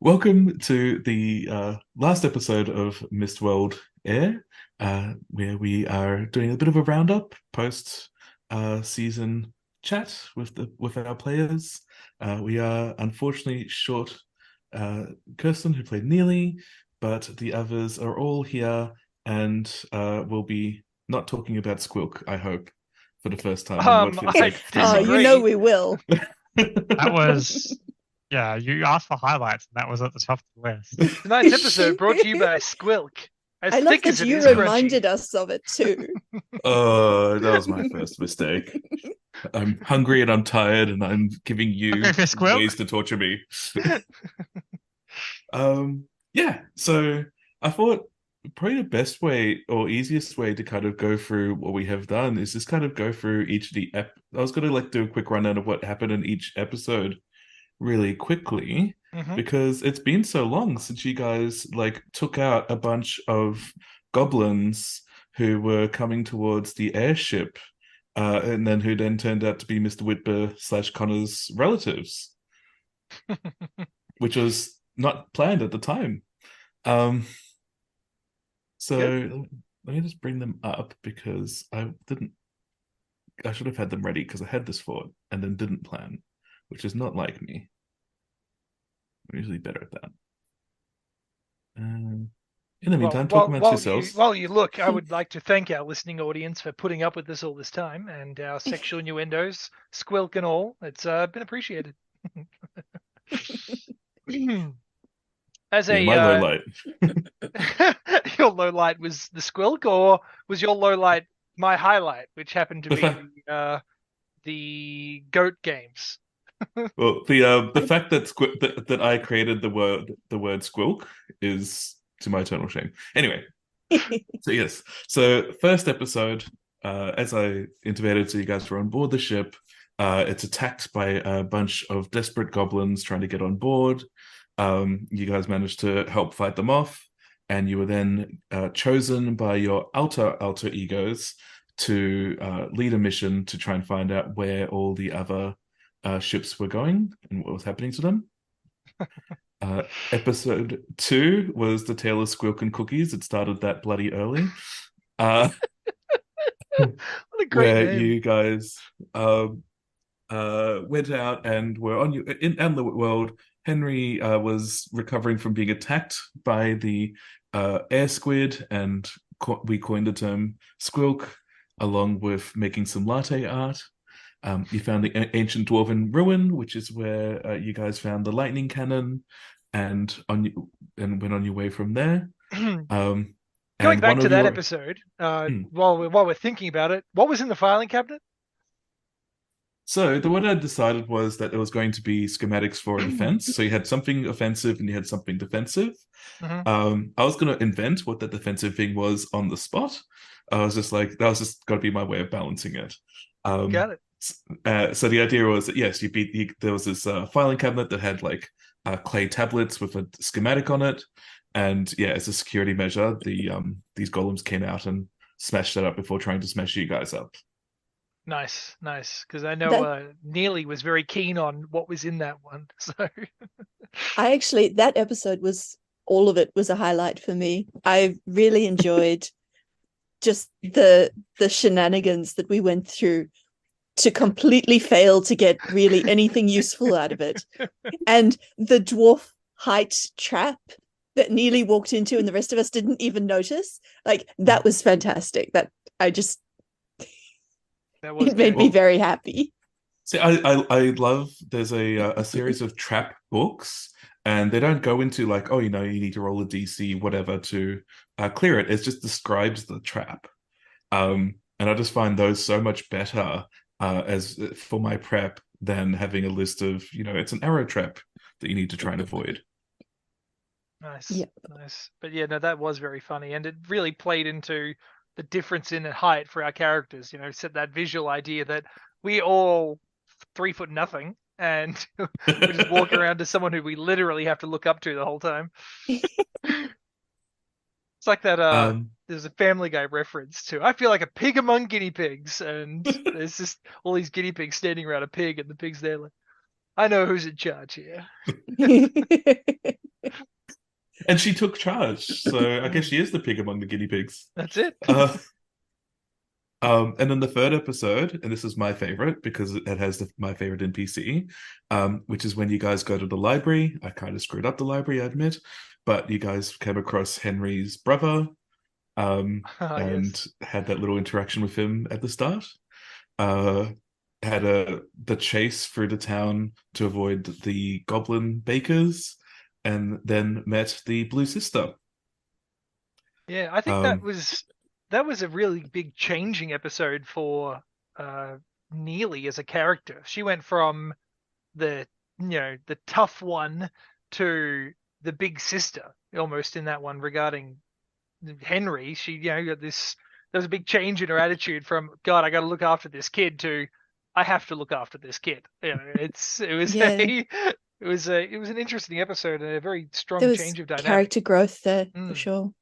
Welcome to the last episode of Mistworld Air, where we are doing a bit of a roundup post season chat with our players. We are unfortunately short Kirsten, who played Neely, but the others are all here and we'll be not talking about Squilk, I hope, for the first time in what feels I like 3 months. Oh, you know we will. That was, yeah, you asked for highlights, and that was at the top of the list. Tonight's episode brought to you by Squilk. As I love thick as that it you is crunchy. reminded us of it too. Oh, that was my first mistake. I'm hungry and I'm tired, and I'm giving you Okay, Fist Quill. ways to torture me. Yeah, so I thought probably the best way or easiest way to kind of go through what we have done is just kind of go through each of the I was gonna do a quick rundown of what happened in each episode really quickly Mhm. because it's been so long since you guys took out a bunch of goblins who were coming towards the airship, and then who then turned out to be Mr. Whitber slash Connor's relatives, which was not planned at the time. Um, so let me just bring them up because I should have had them ready because I had this thought and then didn't plan, which is not like me. I'm usually better at that. In the meantime, talk amongst yourselves. While you look, I would like to thank our listening audience for putting up with this all this time and our sexual innuendos, Squilk and all. It's been appreciated. As Yeah, my low light. your low light was the Squilk, or was your low light my highlight, which happened to The be fact, the goat games? well, the fact that that I created the word squilk is to my eternal shame. Anyway, so yes, so first episode, as I intimated, so you guys were on board the ship. It's attacked by a bunch of desperate goblins trying to get on board. You guys managed to help fight them off, and you were then chosen by your alter egos to lead a mission to try and find out where all the other ships were going and what was happening to them. Episode 2 was the Tale of Squilk and Cookies. It started that bloody early. Uh, What a great where name. you guys went out and were on in the world. Henry was recovering from being attacked by the air squid, and we coined the term squilk, along with making some latte art. You found the ancient dwarven ruin, which is where you guys found the lightning cannon, and went on your way from there. Going And back one to of that your episode, Hmm. while we're thinking about it, what was in the filing cabinet? So the one I decided was that it was going to be schematics for a defense. So you had something offensive and you had something defensive. Mhm. I was going to invent what the defensive thing was on the spot. I was just like, that was just got to be my way of balancing it. Um, Got it. so the idea was that yes, there was this filing cabinet that had clay tablets with a schematic on it, and yeah, as a security measure, these golems came out and smashed that up before trying to smash you guys up. Nice. Because I know That Neely was very keen on what was in that one. So that episode was all of it was a highlight for me. I really enjoyed just the shenanigans that we went through to completely fail to get really anything useful out of it. And the dwarf height trap that Neely walked into and the rest of us didn't even notice. That was fantastic. That I just that was it made good. me very happy. See, I love there's a series of trap books, and they don't go into like, oh, you need to roll a DC whatever to clear it. It just describes the trap, and I just find those so much better as for my prep than having a list of it's an arrow trap that you need to try and avoid. Nice. Yeah. But yeah, no, that was very funny, and it really played into the difference in height for our characters. Set that visual idea that we all 3 foot nothing, and we just walk around to someone who we literally have to look up to the whole time. It's like that. There's a Family Guy reference to. I feel like a pig among guinea pigs, and there's just all these guinea pigs standing around a pig, and the pig's there like, I know who's in charge here. And she took charge, so I guess she is the pig among the guinea pigs. That's it. And then the third episode, and this is my favorite because it has my favorite NPC, which is when you guys go to the library. I kind of screwed up the library, I admit, but you guys came across Henry's brother, and Yes. had that little interaction with him at the start. Had the chase through the town to avoid the goblin bakers, and then met the Blue Sister. Yeah, I think that was a really big changing episode for Neely as a character. She went from the the tough one to the big sister almost in that one regarding Henry. She got this. There was a big change in her attitude from God, I got to look after this kid to I have to look after this kid. Yeah. It was an interesting episode and a very strong There was change of dynamic. character growth there for Mm. sure.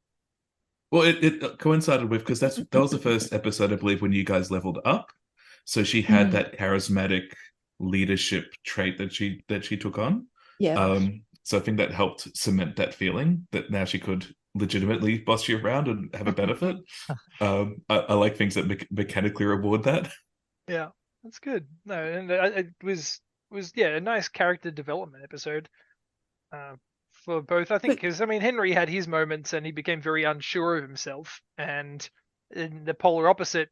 Well, it coincided with because that was the first episode, I believe, when you guys leveled up. So she had that charismatic leadership trait that she took on. Yeah. So I think that helped cement that feeling that now she could legitimately boss you around and have a benefit. I like things that mechanically reward that. Yeah, that's good. No, and it was a nice character development episode for both. I think because Henry had his moments and he became very unsure of himself, and in the polar opposite,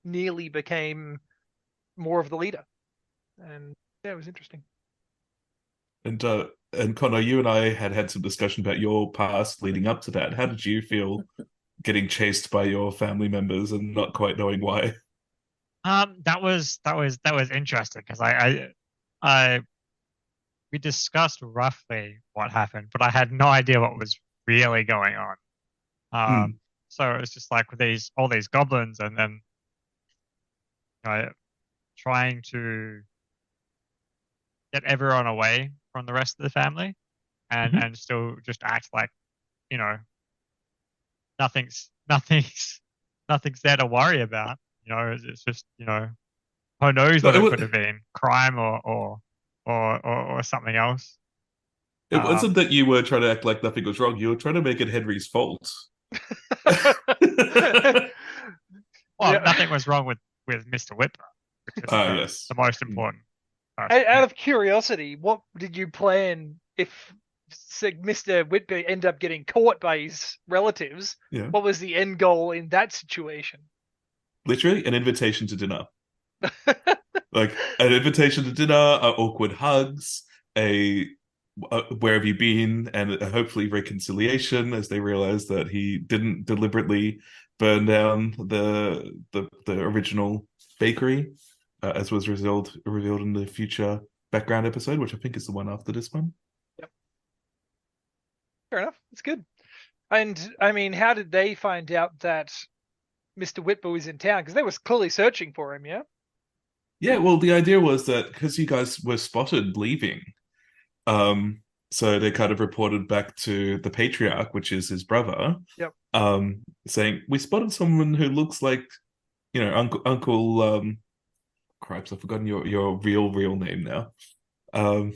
Neely became more of the leader, and yeah, it was interesting. And Connor, you and I had some discussion about your past leading up to that. How did you feel getting chased by your family members and not quite knowing why? That was interesting because we discussed roughly what happened, but I had no idea what was really going on. So it was just like with all these goblins, and then trying to get everyone away from the rest of the family, and still just act like nothing's there to worry about. It's just who knows what it could have been, crime or something else. It wasn't that you were trying to act like nothing was wrong. You were trying to make it Henry's fault. Well, nothing was wrong with Mr. Whitmer, which is yes, the most important. Out of curiosity, what did you plan if Mr. Whitby ended up getting caught by his relatives? Yeah. What was the end goal in that situation? Literally, an invitation to dinner. Like an invitation to dinner, awkward hugs, where have you been, and hopefully reconciliation as they realize that he didn't deliberately burn down the original bakery, as was revealed in the future background episode, which I think is the one after this one. Yep. Fair enough. It's good. And how did they find out that Mr. Whitby was in town? Because they were clearly searching for him, yeah? Yeah, well, the idea was that because you guys were spotted leaving, so they kind of reported back to the patriarch, which is his brother, yep, saying, we spotted someone who looks like, Uncle cripes, I've forgotten your real name now. But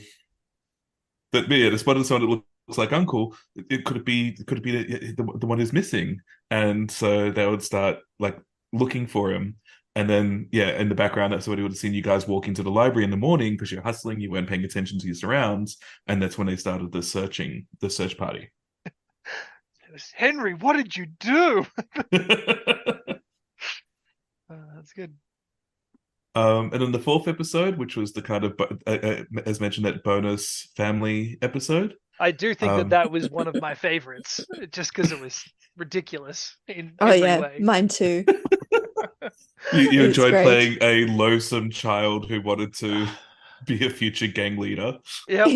yeah, they spotted someone that looks like Uncle. It could be the one who's missing, and so they would start like looking for him. And then, in the background, that's somebody would have seen you guys walking to the library in the morning because you're hustling, you weren't paying attention to your surrounds, and that's when they started the search party. Henry, what did you do? That's good. And then the fourth episode, which was the kind of, as mentioned, that bonus family episode. I do think that was one of my favorites, just because it was ridiculous in every way. Mine too. You enjoyed playing a loathsome child who wanted to be a future gang leader. Yep,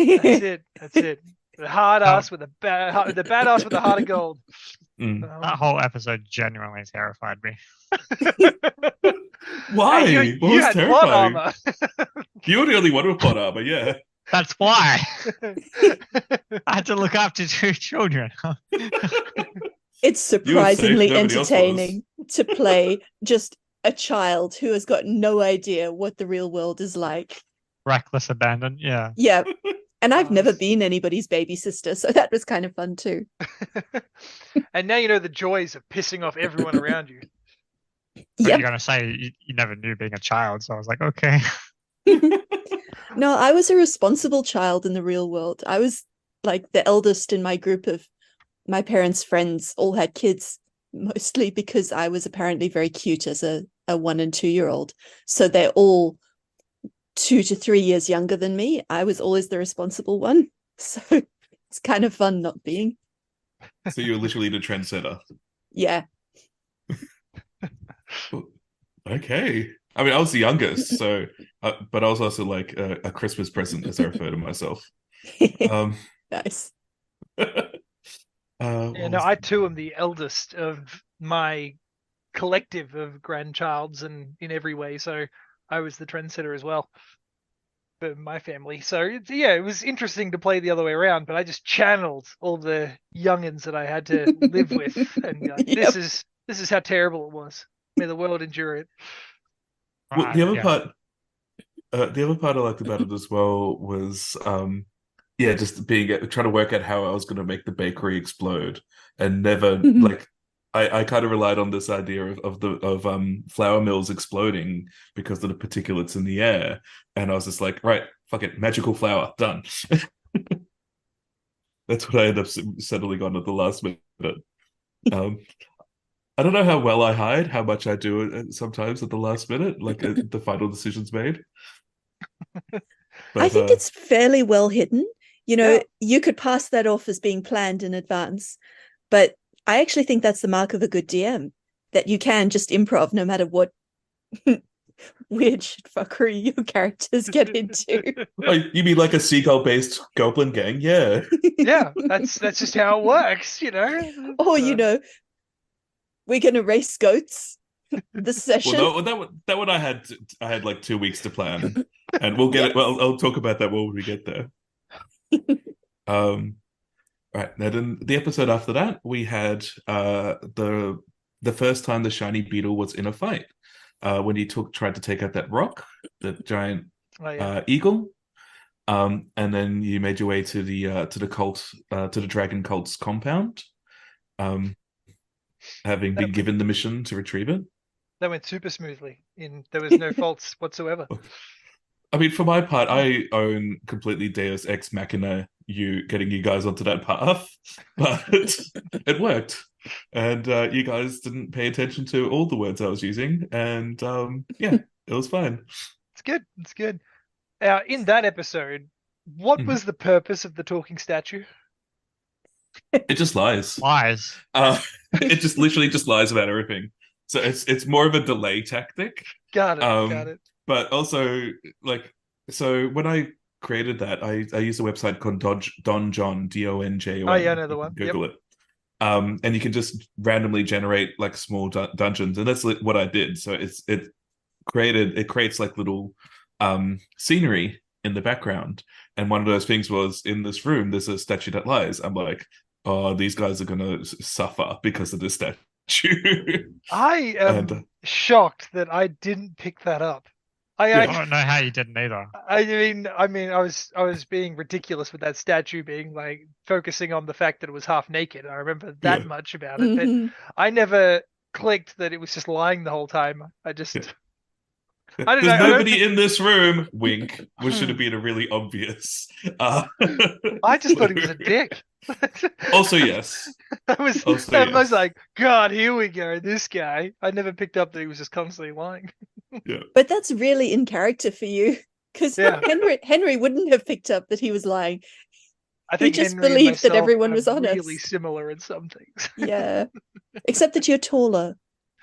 that's it. The hard ass with the badass with the heart of gold. That whole episode genuinely terrified me. Why? Hey, you had terrifying? Plot armor. You were the only one with plot armor, yeah. That's why. I had to look after two children. It's surprisingly entertaining to play just a child who has got no idea what the real world is like. Reckless abandon, yeah. Yeah. And I've never been anybody's baby sister, so that was kind of fun too. And now you know the joys of pissing off everyone around you. But you're gonna say you never knew being a child, so I was like, okay. No, I was a responsible child in the real world. I was like the eldest in my group of my parents' friends all had kids, mostly because I was apparently very cute as a 1 and 2 year old. So they're all 2 to 3 years younger than me. I was always the responsible one. So it's kind of fun not being. So you're literally the trendsetter. Yeah. Okay. I mean, I was the youngest, so, but I was also like a Christmas present, as I refer to myself. Nice. I too am the eldest of my collective of grandchilds, and in every way, so I was the trendsetter as well for my family. So it was interesting to play the other way around, but I just channeled all the youngins that I had to live with, and this is how terrible it was. May the world endure it. Well, the other part I liked about it as well was just trying to work out how I was going to make the bakery explode, and never like I kind of relied on this idea of flour mills exploding because of the particulates in the air, and I was just like, right, fuck it, magical flour, done. That's what I ended up settling on at the last minute. I don't know how well I hide, how much I do it sometimes at the last minute, like the final decision's made. But, I think it's fairly well hidden. You could pass that off as being planned in advance, but I actually think that's the mark of a good DM, that you can just improv no matter what weird shit fuckery your characters get into. Oh, you mean like a seagull-based goblin gang? Yeah. Yeah, that's just how it works, Oh, we're gonna race goats this session. Well, no, that one I had like 2 weeks to plan, and we'll get it. Well, I'll talk about that when we get there. Right, now then the episode after that, we had the first time the shiny beetle was in a fight, when he tried to take out that rock, that giant eagle, and then you made your way to the cult, to the dragon cult's compound, having been given the mission to retrieve it. That went super smoothly. There was no faults whatsoever. I mean, for my part, I own completely Deus Ex Machina getting you guys onto that path, but it worked, and you guys didn't pay attention to all the words I was using, and it was fine. It's good. It's good. In that episode, what was the purpose of the talking statue? It just lies. It just literally just lies about everything. So it's more of a delay tactic. Got it. But also, so when I created that, I used a website called Donjon, DONJON. Oh yeah, I know the one. Google it. And you can just randomly generate like small dungeons, and that's what I did. So it creates like little scenery in the background, and one of those things was, in this room there's a statue that lies. I'm like, oh, these guys are gonna suffer because of this statue. I am shocked that I didn't pick that up. I don't know how you didn't either. I mean, I was being ridiculous with that statue being like focusing on the fact that it was half naked. I remember that much about it, but I never clicked that it was just lying the whole time. I don't know. There's nobody in this room. Wink, which should have been a really obvious. I just thought he was a dick. Also, yes. I was like, God, here we go. This guy. I never picked up that he was just constantly lying. Yeah. But that's really in character for you, because Henry wouldn't have picked up that he was lying. I think he just Henry believed that everyone was honest. Really similar in some things. Yeah, except that you're taller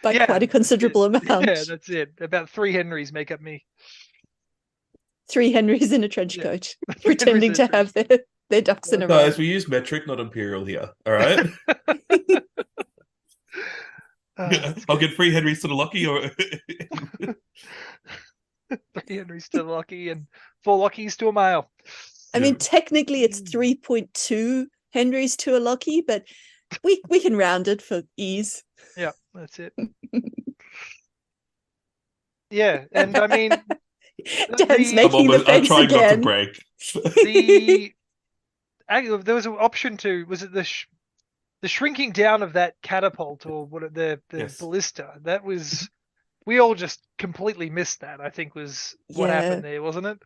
by quite a considerable amount. Yeah, that's it. About 3 Henrys make up me. 3 Henrys in a trench coat, pretending to have their ducks in a row. Guys, we use metric, not imperial here. All right. I'll get 3 Henrys to the Lucky, or 3 Henrys to the Lucky and 4 Lockies to a mile. I mean, technically it's 3.2 Henrys to a Lucky, but we can round it for ease. Yeah, that's it. Yeah, and I mean, Dan's The- making the I'm face trying not to again. break. There was an option to, was it the shrinking down of that catapult, or the Yes. ballista? That was, we all just completely missed that, I think, was what Yeah. happened there, wasn't it?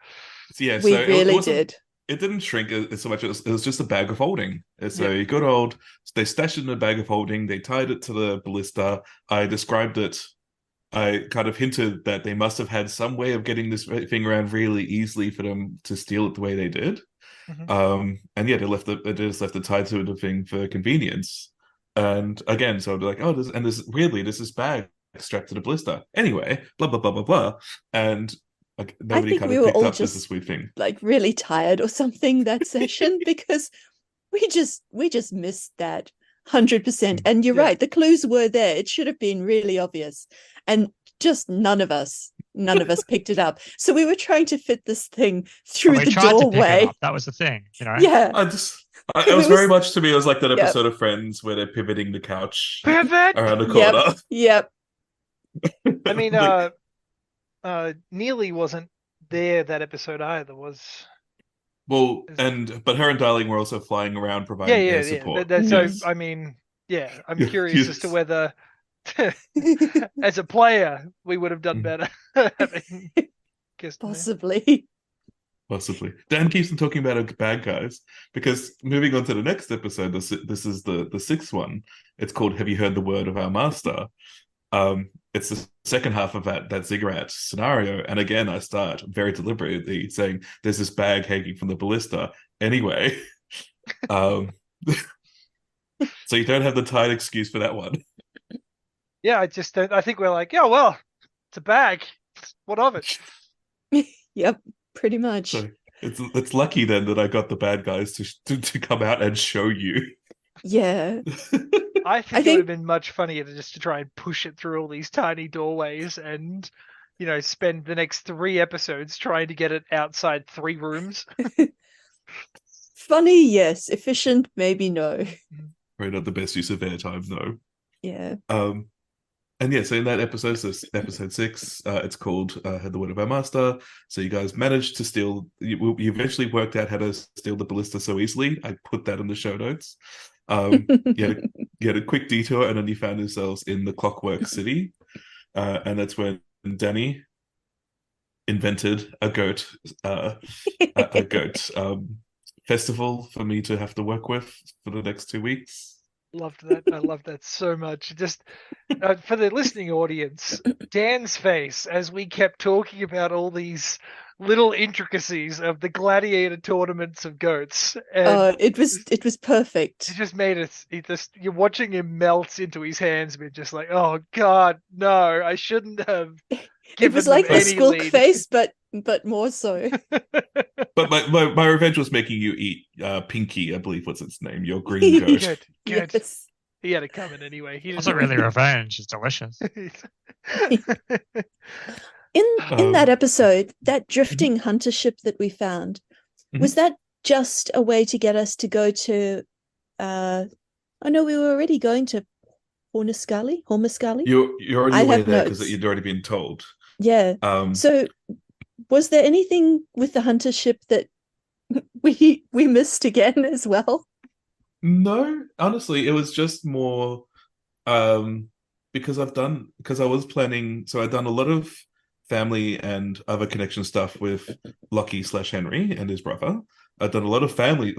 Yeah, We so it really wasn't. did. It didn't shrink so much. It was just a bag of holding. So Yeah. good old. They stashed it in a bag of holding. They tied it to the ballista. I described it. I kind of hinted that they must have had some way of getting this thing around really easily for them to steal it the way they did. And yeah, they just left it tied to the thing for convenience. And again, so I'd be like, oh, there's weirdly there's this bag strapped to the ballista. Anyway, blah blah blah blah blah, and like I nobody think kind we of were picked all up this just weird thing. like really tired or something that session because we just missed that 100%. And you're Yeah. right, the clues were there. It should have been really obvious, and just none of us picked it up. So we were trying to fit this thing through we the tried to pick it doorway. up. That was the thing, you know. Yeah, It was very much to me. It was like that Yep. episode of Friends where they're pivoting the couch Pivot. around the corner. Yep. I mean, Like, Neely wasn't there that episode either. Was well, but her and Darling were also flying around providing air support. So Yes. I mean, yeah, I'm Yeah, curious as to yes. whether, as a player, we would have done better. having kissed him there. Possibly. Possibly. Dan keeps on talking about bad guys because moving on to the next episode, this is the sixth one. It's called "Have You Heard the Word of Our Master?" It's the second half of that ziggurat scenario, and again, I start very deliberately saying, "There's this bag hanging from the ballista." Anyway, so you don't have the tight excuse for that one. Yeah, I just don't. I think we're like, yeah, well, it's a bag. What of it? Yep, pretty much. So it's lucky then that I got the bad guys to come out and show you. Yeah. I think it would have been much funnier to try and push it through all these tiny doorways and, spend the next 3 episodes trying to get it outside 3 rooms. Funny, yes. Efficient, maybe no. Probably not the best use of airtime, no. Yeah. And yeah, so in that episode, so episode 6, it's called "Heard the Word of Our Master." So you guys managed to steal. You eventually worked out how to steal the ballista so easily. I put that in the show notes. You had a quick detour, and then you found yourselves in the Clockwork City, and that's when Danny invented a goat festival for me to have to work with for the next 2 weeks. Loved that. I loved that so much. Just for the listening audience, Dan's face as we kept talking about all these little intricacies of the gladiator tournaments of goats. And it was perfect. it just made it. You're watching him melt into his hands, but just like, oh God, no! I shouldn't have. It was like the squawk face, but more so. But my revenge was making you eat Pinky, I believe was its name, your green goat. Good. Yes. He had it coming anyway. He It wasn't really revenge. It's delicious. In that episode, that drifting hunter ship that we found, was that just a way to get us to go to I know we were already going to Hormascali? You're on your way there because you'd already been told. Yeah. So was there anything with the hunter ship that we missed again as well? No, honestly, it was just more because I was planning, so I'd done a lot of family and other connection stuff with Lockie/Henry and his brother. I'd done a lot of family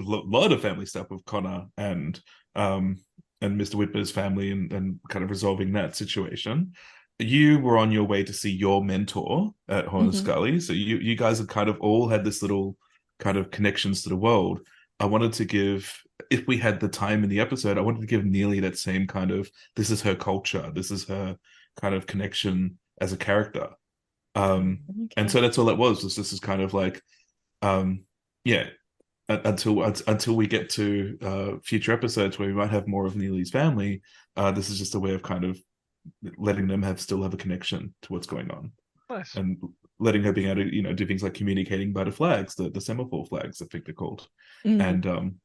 stuff with Connor and Mr. Whitmer's family and kind of resolving that situation. You were on your way to see your mentor at Hormascali, so you guys had kind of all had this little kind of connections to the world. I wanted to give, if we had the time in the episode, I wanted to give Neely that same kind of, this is her culture, this is her kind of connection as a character. And so that's all it was. This is kind of like, until we get to future episodes where we might have more of Neely's family, this is just a way of kind of letting them still have a connection to what's going on. Nice. And letting her being able to, do things like communicating by the flags, the semaphore flags, I think they're called. And kind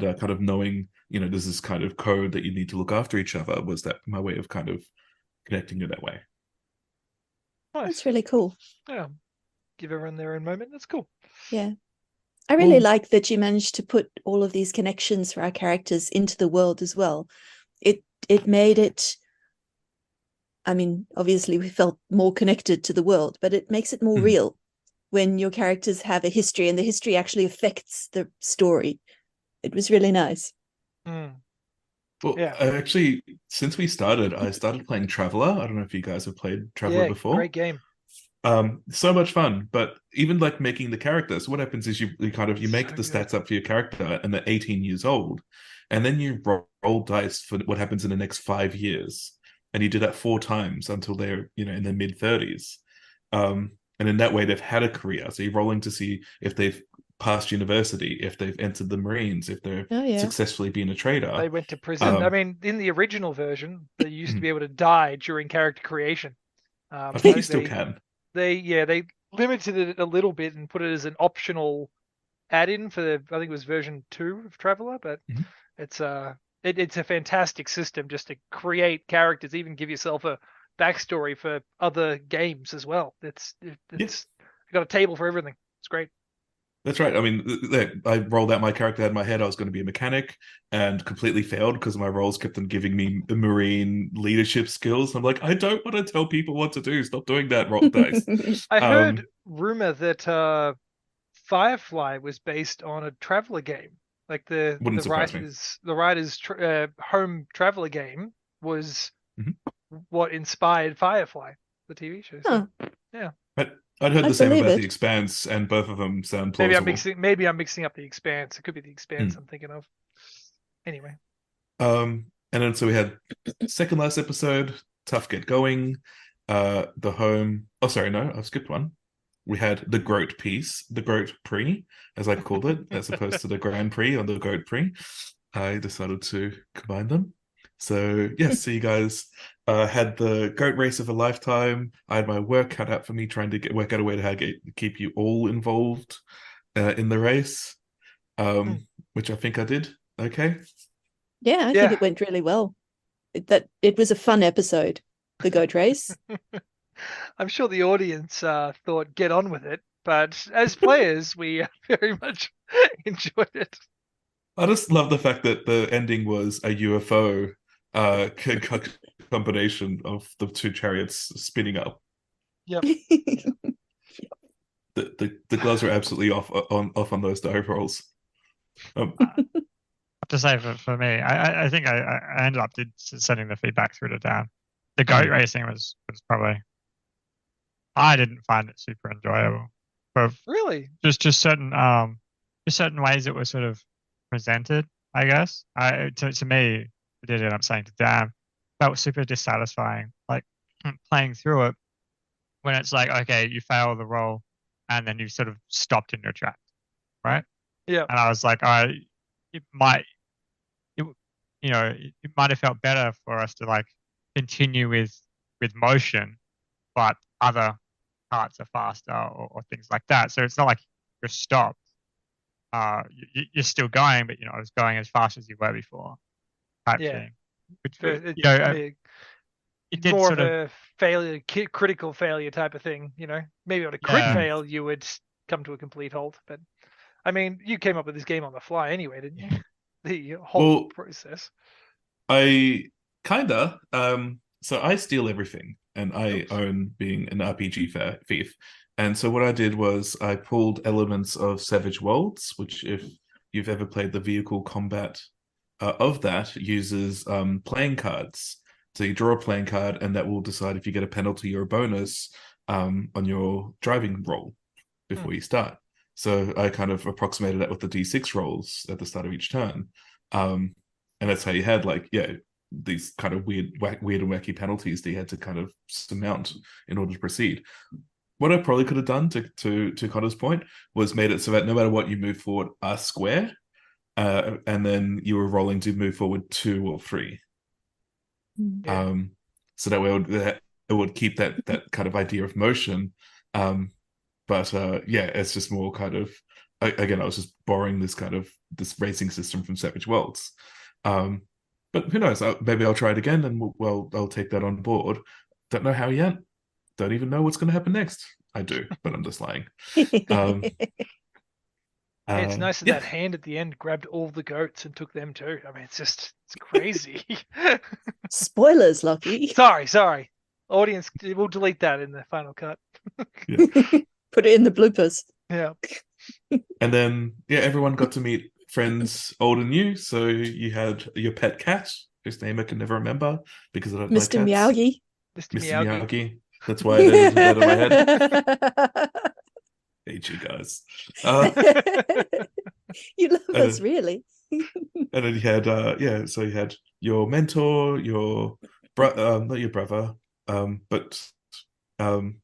of knowing, there's this kind of code that you need to look after each other, was that my way of kind of connecting it that way. Nice. That's really cool. Yeah. give everyone their own moment. That's cool. Yeah. I really like that you managed to put all of these connections for our characters into the world as well. It made it, I mean, obviously we felt more connected to the world, but it makes it more real when your characters have a history and the history actually affects the story. It was really nice. Well, actually, since we started, I started playing Traveller. I don't know if you guys have played Traveller before. Great game. So much fun, but even like making the characters, what happens is you make the stats up for your character and they're 18 years old, and then you roll dice for what happens in the next 5 years, and you do that 4 times until they're in their mid-30s, and in that way they've had a career. So you're rolling to see if they've passed university, if they've entered the Marines, if they're successfully been a trader. They went to prison. I mean, in the original version, they used to be able to die during character creation. I think you still can. They limited it a little bit and put it as an optional add-in for I think it was version 2 of Traveller, but it's a fantastic system just to create characters, even give yourself a backstory for other games as well. It's got a table for everything. It's great. That's right. I mean, I rolled out my character in my head. I was going to be a mechanic and completely failed because my roles kept on giving me the Marine leadership skills. I'm like, I don't want to tell people what to do. Stop doing that, roll dice. I heard rumor that Firefly was based on a Traveller game. Like the writer's home Traveller game was what inspired Firefly, the TV show. So, yeah. I'd heard the same about The Expanse, and both of them sound plausible. Maybe I'm mixing up The Expanse. It could be The Expanse I'm thinking of. Anyway. And then so we had second last episode, Tough Get Going, the home. Oh, sorry, no, I've skipped one. We had the Groat piece, the Groat Prix, as I called it, as opposed to the Grand Prix or the Goat Prix. I decided to combine them. So yes, so you guys had the goat race of a lifetime. I had my work cut out for me trying to work out a way to keep you all involved in the race, which I think I did okay. Yeah, I think it went really well. It was a fun episode, the goat race. I'm sure the audience thought get on with it, but as players, we very much enjoyed it. I just love the fact that the ending was a UFO combination of the 2 chariots spinning up. Yep. The gloves are absolutely off on those dive rolls. I have to say for me, I think I ended up sending the feedback through to Dan. The goat racing was probably, I didn't find it super enjoyable. But really, just certain ways it was sort of presented, I guess. To me, I did end up saying to Dan, felt super dissatisfying, like playing through it when it's like, okay, you fail the roll and then you sort of stopped in your tracks, right? Yeah. And I was like, it might have felt better for us to like continue with motion, but other parts are faster or things like that. So it's not like you're stopped. You're still going, but it's going as fast as you were before, type thing. Which, it did more sort of a failure, critical failure type of thing. Maybe on a crit fail, you would come to a complete halt. But I mean, you came up with this game on the fly anyway, didn't you? The whole process. I kinda. So I steal everything, and I own being an RPG thief. And so what I did was I pulled elements of Savage Worlds, which if you've ever played the vehicle combat of that, uses playing cards. So you draw a playing card, and that will decide if you get a penalty or a bonus on your driving roll before you start. So I kind of approximated that with the D6 rolls at the start of each turn. And that's how you had these kind of weird and wacky penalties that you had to kind of surmount in order to proceed. What I probably could have done to Connor's point was made it so that no matter what you move forward a square, and then you were rolling to move forward 2 or 3. So that way it would keep that kind of idea of motion. But it's just more kind of, again, I was just borrowing this racing system from Savage Worlds. But who knows? Maybe I'll try it again, and I'll take that on board. Don't know how yet. Don't even know what's going to happen next. I do, but I'm just lying. Um, Hey, it's nice that yeah, that hand at the end grabbed all the goats and took them too. I mean, it's crazy. Spoilers, Lockie. Sorry. Audience, we'll delete that in the final cut. yeah. Put it in the bloopers. Yeah. And then everyone got to meet friends old and new. So you had your pet cat, whose name I can never remember because I don't like Mr. cats. Meowgie. Mr. Mr. Miyagi. Miyagi. That's why it is out of my head. Hate you guys. You love and, us, really. and then you had so you had your mentor, your not your brother, but and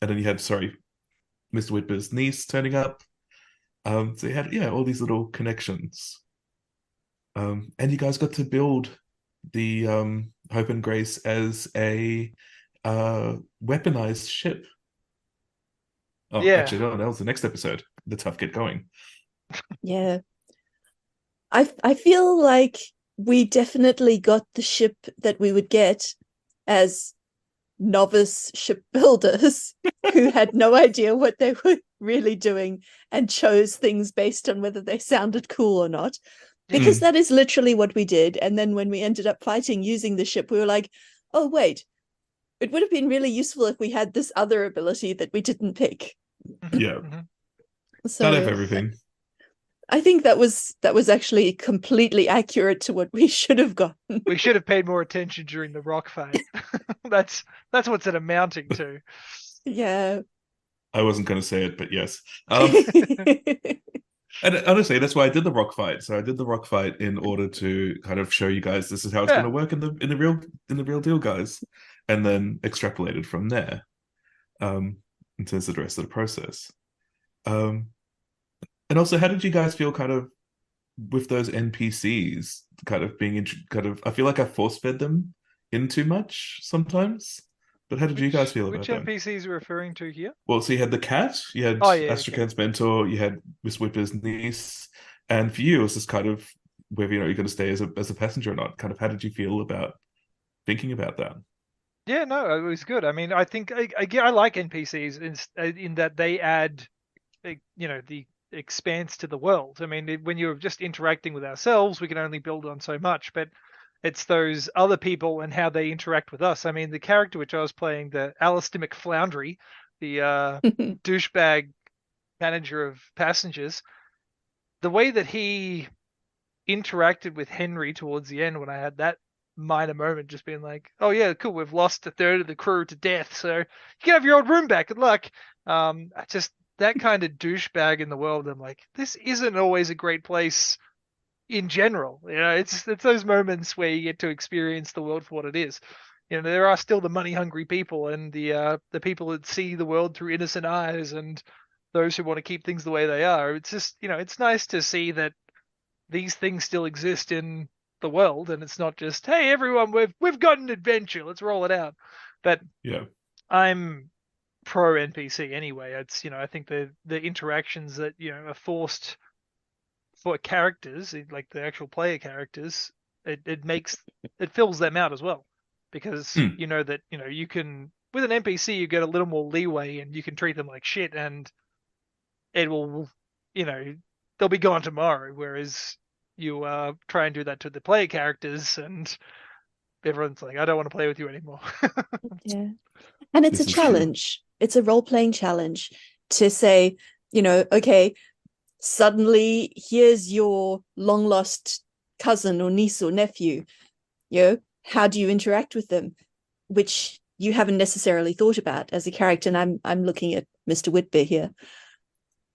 then you had Mr. Whitber's niece turning up. So you had all these little connections. And you guys got to build the Hope and Grace as a weaponized ship. Oh, Yeah. actually, no, that was the next episode. The tough get going. Yeah. I feel like we definitely got the ship that we would get as novice shipbuilders who had no idea what they were really doing and chose things based on whether they sounded cool or not. Because that is literally what we did. And then when we ended up fighting using the ship, we were like, oh, wait, it would have been really useful if we had this other ability that we didn't pick. Yeah. So Not have everything. I think that was actually completely accurate to what we should have gotten. We should have paid more attention during the rock fight. That's what's it amounting to. Yeah. I wasn't going to say it, but yes. And honestly, that's why I did the rock fight. So I did the rock fight in order to kind of show you guys this is how it's going to work in the real deal, guys, and then extrapolated from there, in terms of the rest of the process. And also, how did you guys feel kind of with those NPCs kind of being I feel like I force fed them in too much sometimes. But how did you guys feel about them? Which NPCs are you referring to here? Well, so you had the cat, you had Astrakhan's mentor, you had Miss Whipper's niece, and for you, it was just kind of whether you're going to stay as a passenger or not. Kind of, how did you feel about thinking about that? Yeah, no, it was good. I mean, I think I like NPCs in that they add, the expanse to the world. I mean, when you're just interacting with ourselves, we can only build on so much, but it's those other people and how they interact with us. I mean, the character which I was playing, the Alistair McFloundry, the douchebag manager of passengers, the way that he interacted with Henry towards the end when I had that minor moment, just being like, oh yeah, cool, we've lost a third of the crew to death, so you can have your old room back, good luck. Just that kind of douchebag in the world, I'm like, this isn't always a great place in general. It's those moments where you get to experience the world for what it is. There are still the money hungry people and the people that see the world through innocent eyes and those who want to keep things the way they are. It's just, it's nice to see that these things still exist in the world, and it's not just, hey everyone, we've got an adventure, let's roll it out. But yeah, I'm pro NPC anyway. It's I think the interactions that are forced for characters, like the actual player characters, it fills them out as well, because that you can, with an NPC you get a little more leeway and you can treat them like shit and it will they'll be gone tomorrow, whereas you try and do that to the player characters and everyone's like, I don't want to play with you anymore. Yeah. And it's a challenge. It's a role-playing challenge to say, okay, suddenly here's your long-lost cousin or niece or nephew. How do you interact with them? Which you haven't necessarily thought about as a character. And I'm looking at Mr. Whitby here.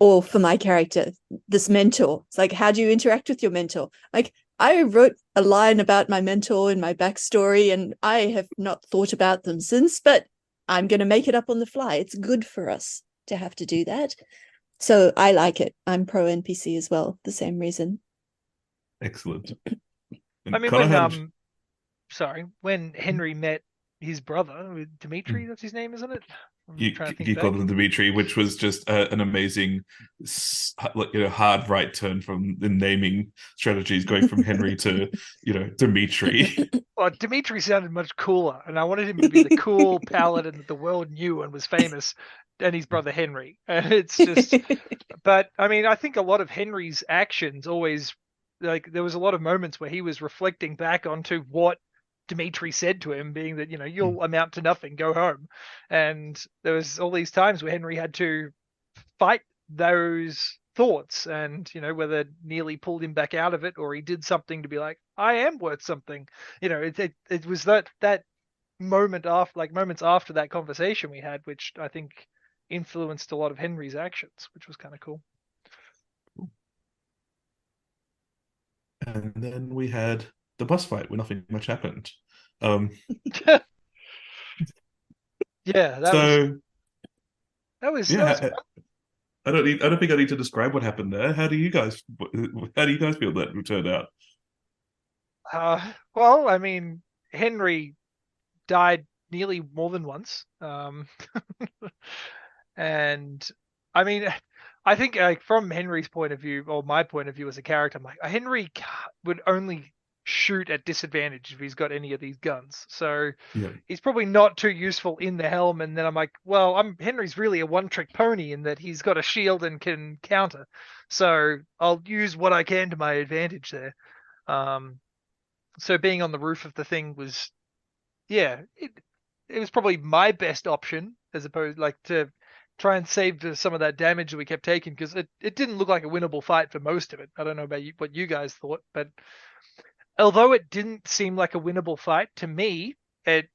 Or for my character, this mentor. It's like, how do you interact with your mentor? Like, I wrote a line about my mentor in my backstory, and I have not thought about them since, but I'm going to make it up on the fly. It's good for us to have to do that. So I like it. I'm pro NPC as well, the same reason. Excellent. I mean, when Henry met his brother, Dimitri, that's his name, isn't it? You called him Dimitri, which was just an amazing, hard right turn from the naming strategies, going from Henry to, Dimitri. Well, Dimitri sounded much cooler, and I wanted him to be the cool paladin that the world knew and was famous. his brother Henry, and it's just. But I mean, I think a lot of Henry's actions always, like, there was a lot of moments where he was reflecting back onto what Dimitri said to him, being that, you'll amount to nothing, go home. And there was all these times where Henry had to fight those thoughts, and whether nearly pulled him back out of it or he did something to be like, I am worth something. It was that moment after, like moments after that conversation we had, which I think influenced a lot of Henry's actions, which was kind of cool. And then we had the boss fight where nothing much happened. Yeah, so that was yeah, I don't think I need to describe what happened there. How do you guys feel that turned out? Well, I mean, Henry died nearly more than once. And I mean, I think, like, from Henry's point of view, or my point of view as a character, I'm like, Henry would only shoot at disadvantage if he's got any of these guns. So Yeah. he's probably not too useful in the helm. And then I'm like, well, Henry's really a one-trick pony in that he's got a shield and can counter. So I'll use what I can to my advantage there. So being on the roof of the thing was, yeah, it was probably my best option, as opposed, like, to try and save some of that damage that we kept taking, because it didn't look like a winnable fight for most of it. I don't know about what you guys thought, but although it didn't seem like a winnable fight to me, it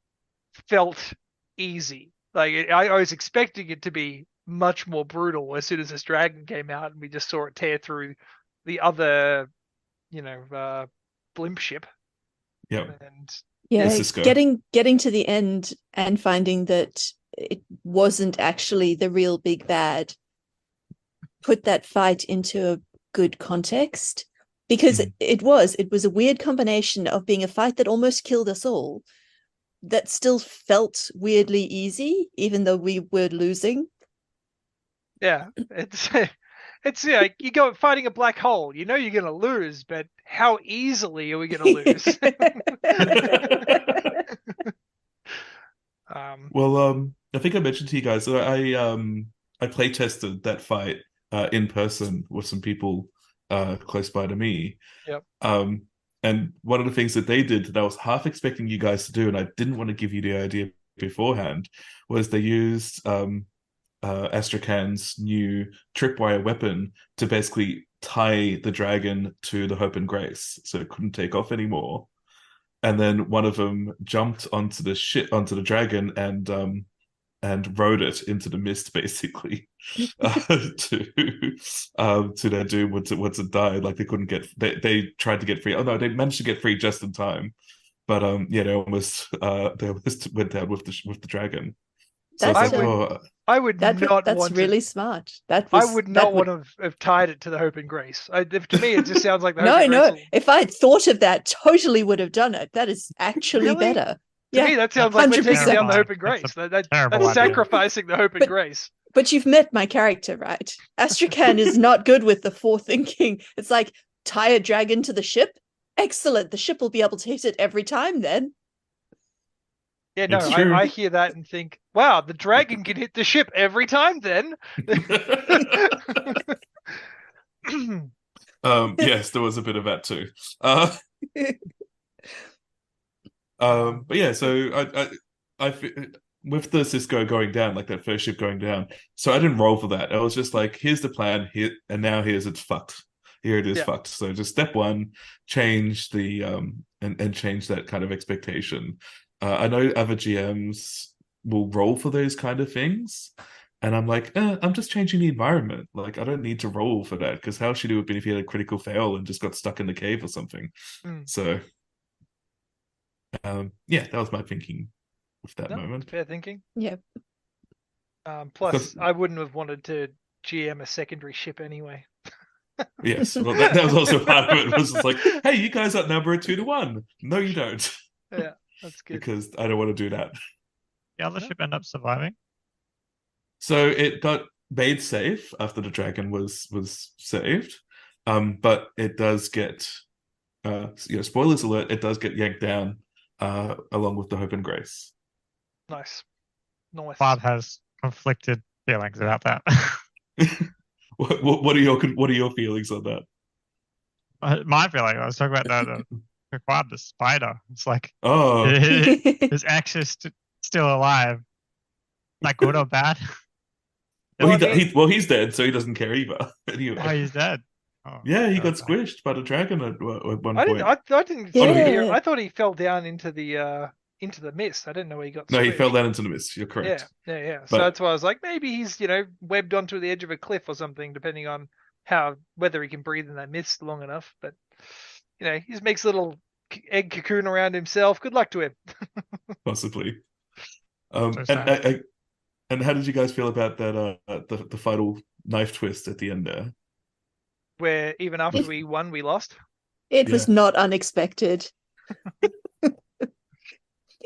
felt easy. Like, I was expecting it to be much more brutal as soon as this dragon came out and we just saw it tear through the other, blimp ship. Yeah. And yeah, Cisco. getting to the end and finding that it wasn't actually the real big bad put that fight into a good context, because it was a weird combination of being a fight that almost killed us all, that still felt weirdly easy even though we were losing. Yeah, it's like you go fighting a black hole. You know you're gonna lose, but how easily are we gonna lose? Well, I think I mentioned to you guys that I play tested that fight in person with some people close by to me. Yep. And one of the things that they did that I was half expecting you guys to do, and I didn't want to give you the idea beforehand, was they used Astrakhan's new tripwire weapon to basically tie the dragon to the Hope and Grace, so it couldn't take off anymore. And then one of them jumped onto the dragon and rode it into the mist, basically, to their doom once it died. Like, they tried to get free. Oh no, they managed to get free just in time. But yeah, they almost went down with the dragon. So I would not that's want really to, smart. I would not want to have tied it to the Hope and Grace. To me, it just sounds like the Hope no, and Grace. No. If I'd thought of that, totally would have done it. That is actually Really? better. To me, that sounds like we're taking down the Hope and That's Grace. That's That's sacrificing the Hope and Grace. But you've met my character, right? Astrakhan is not good with the forethinking. It's like, tie a dragon to the ship. Excellent. The ship will be able to hit it every time then. Yeah, no, I hear that and think, wow, the dragon can hit the ship every time then. Yes, there was a bit of that too. But yeah, so I with the Cisco going down, like that first ship going down, so I didn't roll for that. I was just like, here's the plan, here, and now it's fucked. Here it is, fucked. So just step one, change the and change that kind of expectation. I know other GMs will roll for those kind of things, and I'm like, I'm just changing the environment. Like, I don't need to roll for that, because how should it have been if you had a critical fail and just got stuck in the cave or something? So yeah, that was my thinking with that moment. Fair thinking. Yeah. Plus, I wouldn't have wanted to GM a secondary ship anyway. Yes, well, that was also part of it. It was just like, hey, you guys outnumber 2-1. No, you don't. Yeah, that's good. Because I don't want to do that. The other ship ended up surviving. So it got made safe after the dragon was saved, but it does get, spoilers alert, it does get yanked down along with the Hope and Grace. Nice. Bart has conflicted feelings about that. What are your feelings on that? My feeling, I was talking about the spider. It's like, Oh, is Axis still alive? Like good or bad? well, Well, I mean- he's dead, so he doesn't care either. Anyway, Oh, he's dead. Oh, yeah, he got okay. squished by the dragon at one I point. didn't. I didn't. Yeah. hear- I thought he fell down into the mist. I didn't know he got. No, he squished. fell down into the mist. You're Yeah, correct. yeah. So But that's why I was like, maybe he's webbed onto the edge of a cliff or something, depending on whether he can breathe in that mist long enough. But he just makes a little egg cocoon around himself. Good luck to him. possibly. So sad. And how did you guys feel about that? The final knife twist at the end there. Where even after we won, we lost. It was Yeah. not unexpected.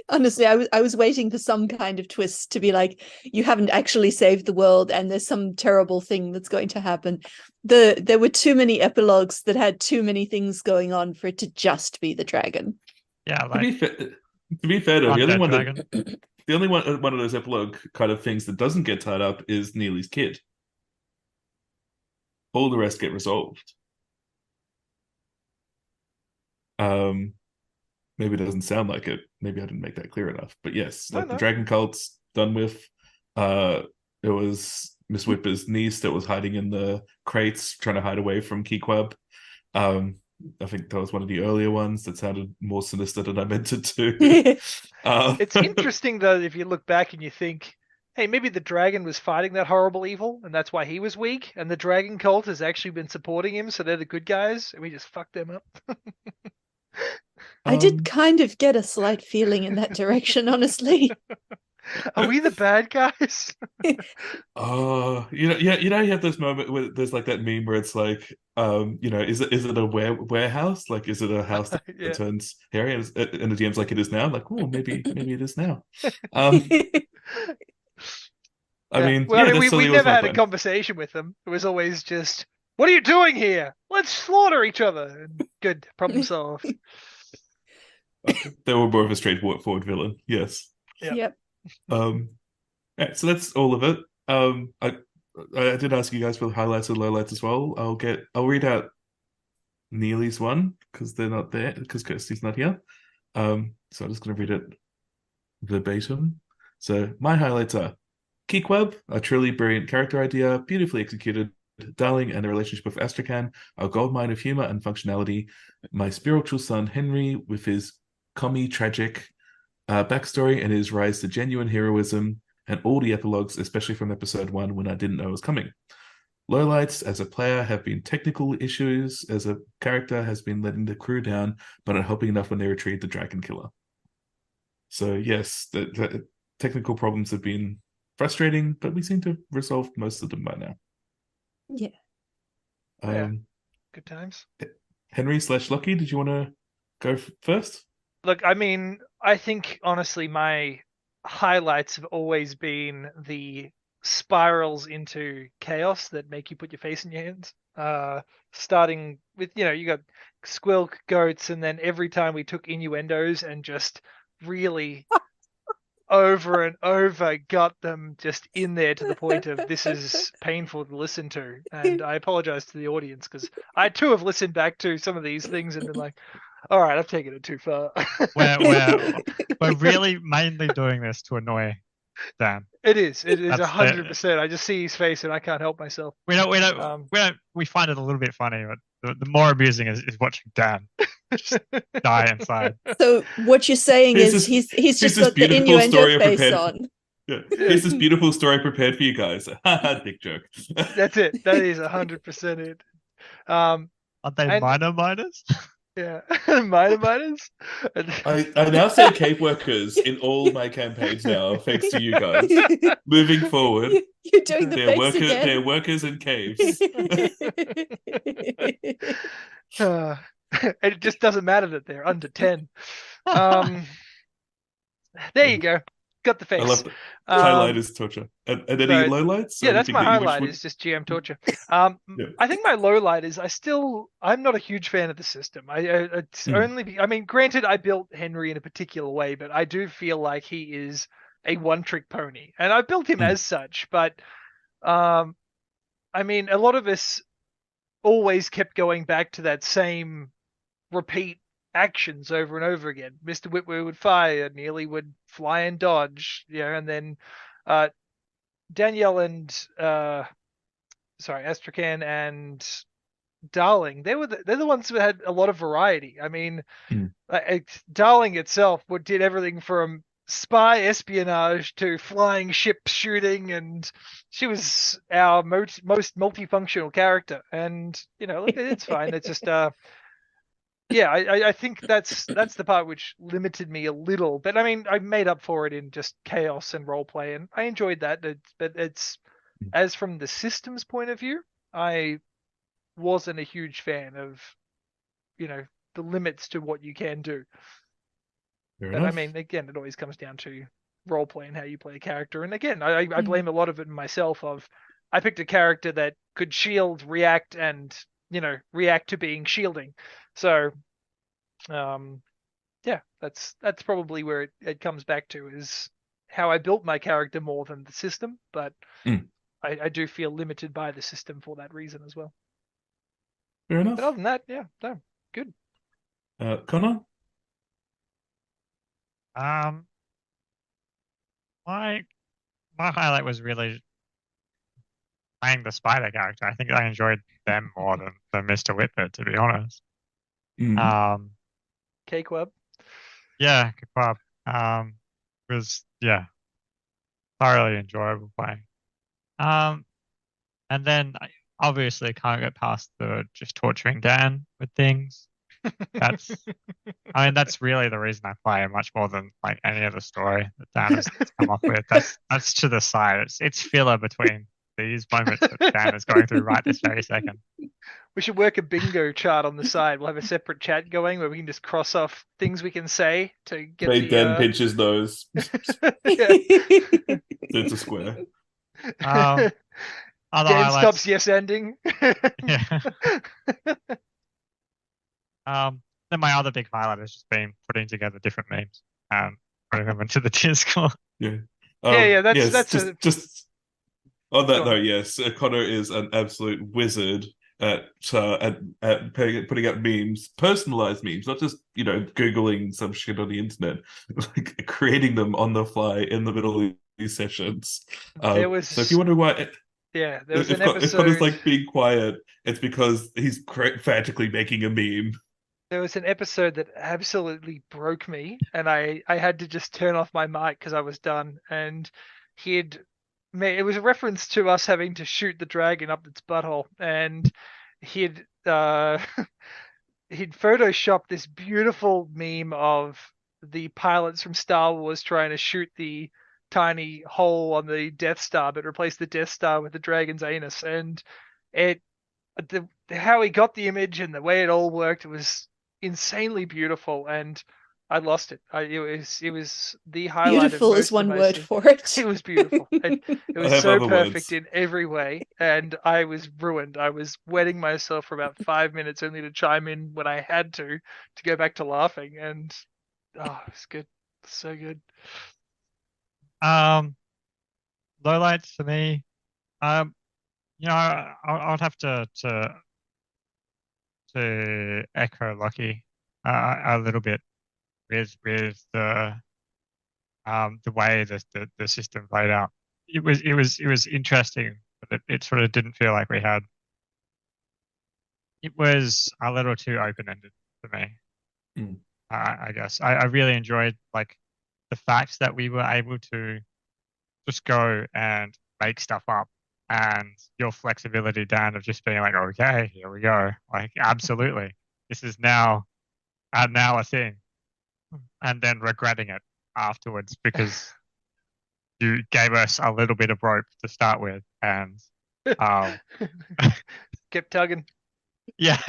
Honestly, I was waiting for some kind of twist to be like, you haven't actually saved the world and there's some terrible thing that's going to happen. There were too many epilogues that had too many things going on for it to just be the dragon. Yeah, To be like fair, though, the only undead one dragon. the only one of those epilogue kind of things that doesn't get tied up is Neely's kid. All the rest get resolved. Maybe it doesn't sound like it. Maybe I didn't make that clear enough. But yes, No, like the no. dragon cult's done with. It was Miss Whipper's niece that was hiding in the crates, trying to hide away from Keequab. I think that was one of the earlier ones that sounded more sinister than I meant it to. It's interesting though if you look back and you think, hey, maybe the dragon was fighting that horrible evil, and that's why he was weak, and the dragon cult has actually been supporting him, so they're the good guys, and we just fucked them up. I did kind of get a slight feeling in that direction, honestly. Are we the bad guys? Oh, you have this moment where there's like that meme where it's like, is it a warehouse? Like, is it a house that Yeah. turns hairy? And the DM's like, it is now. Like, oh, maybe it is now. I mean, Well, that we silly was never my had a plan. conversation with them. It was always just, what are you doing here? Let's slaughter each other. And good, problem solved. They were more of a straightforward villain. Yes. Yep. Yeah, so that's all of it. I did ask you guys for the highlights and lowlights as well. I'll read out Neely's one because they're not there because Kirsty's not here. So I'm just going to read it verbatim. So my highlights are Keequab, a truly brilliant character idea, beautifully executed, darling, and the relationship with Astrakhan, a goldmine of humor and functionality. My spiritual son Henry with his commie tragic backstory and his rise to genuine heroism, and all the epilogues, especially from episode 1 when I didn't know it was coming. Lowlights as a player have been technical issues, as a character has been letting the crew down, but not helping enough when they retrieve the Dragon Killer. So yes, the technical problems have been frustrating, but we seem to have resolved most of them by now. Yeah. Good times. Henry/Lucky, did you want to go first? Look, I mean, I think honestly, my highlights have always been the spirals into chaos that make you put your face in your hands. Starting with, you got squilk goats, and then every time we took innuendos and just really over and over got them just in there to the point of this is painful to listen to. And I apologize to the audience because I too have listened back to some of these things and been like, all right, I've taken it too far. We're really mainly doing this to annoy Dan. It is That's 100%. I just see his face and I can't help myself. We find it a little bit funny, but the more amusing is watching Dan just die inside. So what you're saying Here's is this- he's just here's this got the beautiful story innuendo I face prepared. on. Yeah. Here's this beautiful story prepared for you guys. Dick joke. That's it. That is 100% it. Are they And- minors? Yeah, minors. I now say cave workers in all my campaigns now, thanks to you guys. Moving forward, You're doing the face again. they're workers in caves. It just doesn't matter that they're under 10. There you go. Got the face. I love that. Highlight is torture. And any lowlights? Yeah, that's my highlight. Would... Is just GM torture. I think my lowlight is I'm not a huge fan of the system. It's only. I mean, granted, I built Henry in a particular way, but I do feel like he is a one-trick pony, and I built him as such. But I mean, a lot of us always kept going back to that same repeat actions over and over again. Mr. Whitwer would fire, Neely would fly and dodge, and then uh, Danielle and Astrakhan and Darling, they're the ones who had a lot of variety. I mean, Mm. Darling itself did everything from spy espionage to flying ship shooting, and she was our most multifunctional character. And look, it's fine. It's just yeah, I think that's the part which limited me a little. But I mean, I made up for it in just chaos and roleplay, and I enjoyed that. But it's as from the systems point of view, I wasn't a huge fan of the limits to what you can do. Fair But I enough. mean, again, it always comes down to roleplay and how you play a character. And again, I blame a lot of it myself. I picked a character that could shield, react, and react to being shielding. So yeah, that's probably where it comes back to, is how I built my character more than the system. But Mm. I do feel limited by the system for that reason as well. Fair enough. But other than that, yeah, no, good. Connor? Um, my highlight was really playing the spider character. I think I enjoyed them more than Mr. Whitbird, to be honest. Mm. K-Club. Yeah, Kebab. Was thoroughly enjoyable playing. And then I obviously can't get past the just torturing Dan with things. That's that's really the reason I play it, much more than like any other story that Dan has come up with. That's to the side. It's filler between these moments that Dan is going through right this very second. We should work a bingo chart on the side. We'll have a separate chat going where we can just cross off things we can say to get Made Dan pinch his nose. Yeah. It's a square. Other Dan highlights. stops yes ending. Yeah. Then my other big highlight has just been putting together different memes and putting them into the Discord. Yeah. Yeah, that's yes, that's just on that Go on. note, yes, Connor is an absolute wizard at putting up memes, personalized memes, not just googling some shit on the internet, like creating them on the fly in the middle of these sessions. There was So if you wonder why, there was if an if Connor's episode. like being quiet, it's because he's frantically making a meme. There was an episode that absolutely broke me, and I had to just turn off my mic because I was done. And it was a reference to us having to shoot the dragon up its butthole, and he'd he'd photoshopped this beautiful meme of the pilots from Star Wars trying to shoot the tiny hole on the Death Star, but replace the Death Star with the dragon's anus. And how he got the image and the way it all worked, it was insanely beautiful, and I lost it. It was the highlight Beautiful of is most of one my word scene. for it. It was beautiful. It was have so other perfect words. in every way, and I was ruined. I was wetting myself for about 5 minutes only to chime in when I had to go back to laughing. And it was good, so good. Lowlights for me. I'd have to echo Lucky a little bit with the way the system played out. It was interesting, but it sort of didn't feel like we had. It was a little too open-ended for me. Mm. I guess I really enjoyed like the fact that we were able to just go and make stuff up, and your flexibility, Dan, of just being like, okay, here we go, like absolutely, this is now a thing, and then regretting it afterwards because you gave us a little bit of rope to start with, and Kept tugging. yeah,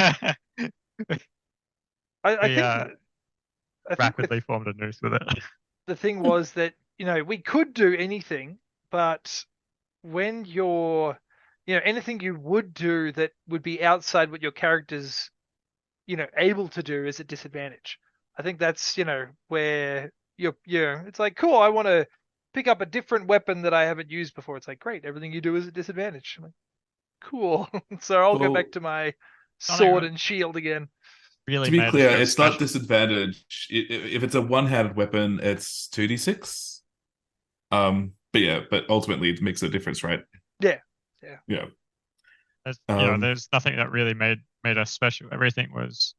I we think rapidly formed a noose with it. the thing was that we could do anything, but when you're anything you would do that would be outside what your character's able to do is a disadvantage. I think that's where it's like, cool, I want to pick up a different weapon that I haven't used before. It's like, great, everything you do is a disadvantage. I'm like, cool. So I'll go back to my sword and shield again. Really to be made clear, us go it's not special. disadvantage. If it's a one-handed weapon, it's 2d6. But ultimately it makes a difference, right? Yeah. There's nothing that really made us special. Everything was,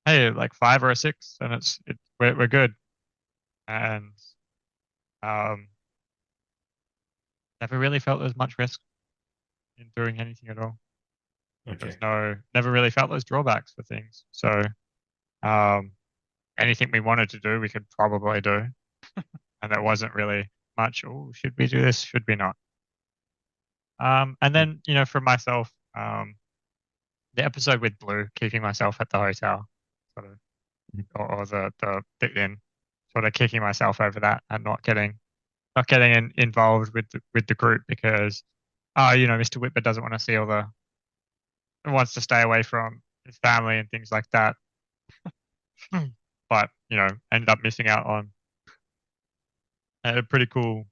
hey, like 5 or a 6, and we're good. And never really felt there's much risk in doing anything at all. Okay. Never really felt those drawbacks for things. So anything we wanted to do, we could probably do. And there wasn't really much, oh, should we do this? Should we not? And then, for myself, the episode with Blue, keeping myself at the hotel, sort of, or the inn, sort of kicking myself over that and not getting involved with the group because, Mr. Whitber doesn't want to see wants to stay away from his family and things like that. But, ended up missing out on a pretty cool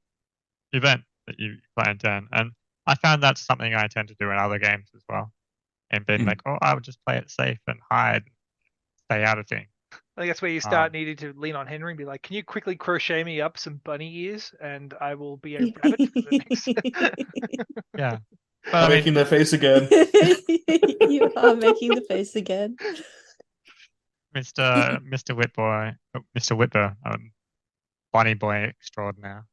event that you planned, Dan. And I found that's something I tend to do in other games as well. And being like, oh, I would just play it safe and hide, stay out of things. I think that's where you start needing to lean on Henry and be like, can you quickly crochet me up some bunny ears and I will be a rabbit for the next. Yeah. I'm making the face again. You are making the face again. Mr. Whitber, bunny boy extraordinaire.